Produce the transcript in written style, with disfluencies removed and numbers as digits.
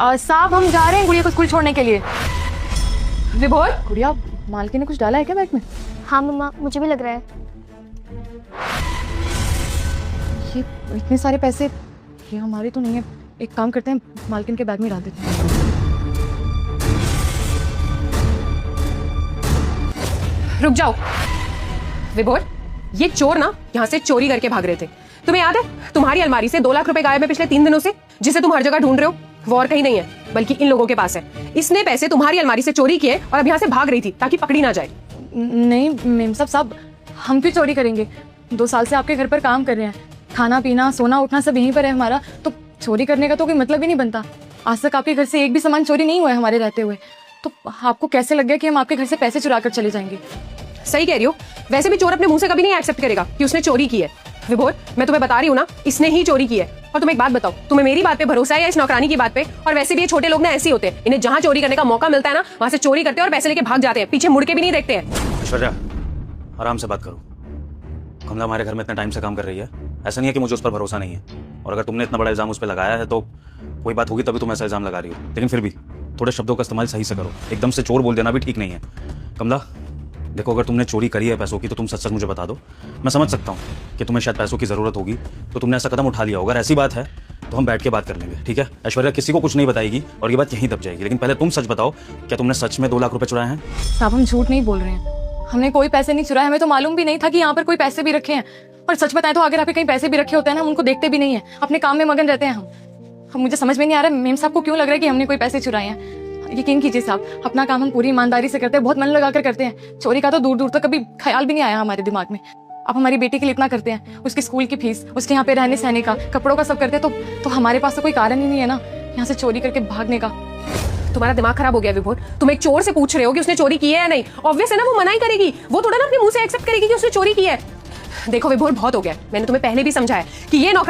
साहब हम जा रहे हैं गुड़िया को स्कूल छोड़ने के लिए। विभोर, गुड़िया, मालकिन ने कुछ डाला है क्या बैग में? हाँ मम्मा, मुझे भी लग रहा है। ये इतने सारे पैसे ये हमारे तो नहीं है। एक काम करते हैं, मालकिन के बैग में डाल देते हैं। रुक जाओ। विभोर, ये चोर ना यहाँ से चोरी करके भाग रहे थे। तुम्हें याद है तुम्हारी अलमारी से 2 लाख रुपए गायब है पिछले 3 दिनों से, जिसे तुम हर जगह ढूंढ रहे हो। वो और कहीं नहीं है बल्कि इन लोगों के पास है। इसने पैसे तुम्हारी अलमारी से चोरी किए और अब यहाँ से भाग रही थी ताकि पकड़ी ना जाए। नहीं मेम साहब, हम क्यों चोरी करेंगे? 2 साल से आपके घर पर काम कर रहे हैं, खाना पीना सोना उठना सब यहीं पर है हमारा, तो चोरी करने का तो कोई मतलब ही नहीं बनता। आज तक आपके घर से एक भी सामान चोरी नहीं हुआ है हमारे रहते हुए, तो आपको कैसे लग गया कि हम आपके घर से पैसे चुरा कर चले जाएंगे? सही कह रही हो। वैसे भी चोर अपने मुंह से कभी नहीं एक्सेप्ट करेगा कि उसने चोरी की है। विभोर, मैं तुम्हें बता रही हूँ ना, इसने ही चोरी की है। और तुम एक बात बताओ, तुम्हें मेरी बात पे भरोसा है या इस नौकरानी की बात पे? और वैसे भी ये छोटे लोग ना ऐसे ही होते हैं, इन्हें जहाँ चोरी करने का मौका मिलता है ना वहां से चोरी करते हैं और पैसे लेके भाग जाते हैं, पीछे मुड़ के भी नहीं देखते हैं। ऐश्वर्या, आराम से बात करो। कमला हमारे घर में इतने टाइम से काम कर रही है, ऐसा नहीं है कि मुझे उस पर भरोसा नहीं है। और अगर तुमने इतना बड़ा इल्जाम उस पर लगाया है तो कोई बात होगी तभी तुम ऐसा इल्जाम लगा रही हो। लेकिन फिर भी थोड़े शब्दों का इस्तेमाल सही से करो, एकदम से चोर बोल देना भी ठीक नहीं है। कमला देखो, अगर तुमने चोरी करी है पैसों की तो तुम सच सच मुझे बता दो। मैं समझ सकता हूँ कि तुम्हें शायद पैसों की ज़रूरत होगी तो तुमने ऐसा कदम उठा लिया होगा। अगर ऐसी बात है तो हम बैठ के बात कर लेंगे, ठीक है? ऐश्वर्या किसी को कुछ नहीं बताएगी और ये बात यहीं दब जाएगी। लेकिन पहले तुम सच बताओ, क्या तुमने सच में 2 लाख रुपए चुराए हैं? साहब हम झूठ नहीं बोल रहे हैं, हमने कोई पैसे नहीं चुराए। हमें तो मालूम भी नहीं था कि यहाँ पर कोई पैसे भी रखे हैं। और सच बताएं तो अगर आपके कहीं पैसे भी रखे होते हैं ना, हम उनको देखते भी नहीं है, अपने काम में मगन रहते हैं हम। मुझे समझ में नहीं आ रहा मेम साहब को क्यों लग रहा है कि हमने कोई पैसे चुराए हैं। यकीन कीजिए साहब, अपना काम हम पूरी ईमानदारी से करते हैं, बहुत मन लगाकर करते हैं। चोरी का तो दूर दूर तक कभी ख्याल भी नहीं आया हमारे दिमाग में। आप हमारी बेटी के लिए इतना करते हैं, उसकी स्कूल की फीस, उसके यहाँ पे रहने सहने का, कपड़ों का सब करते हैं, तो हमारे पास तो कोई कारण ही नहीं है ना यहाँ से चोरी करके भागने का। तुम्हारा दिमाग खराब हो गया विभोर। तुम एक चोर से पूछ रहे हो कि उसने चोरी की है या नहीं। ऑब्वियस है ना, वो मना ही करेगी। वो थोड़ा ना अपने मुंह से एक्सेप्ट करेगी कि उसने चोरी की है। देखो विभोर, बहुत हो गया। मैंने तुम्हें पहले भी समझाया कि ये नौकर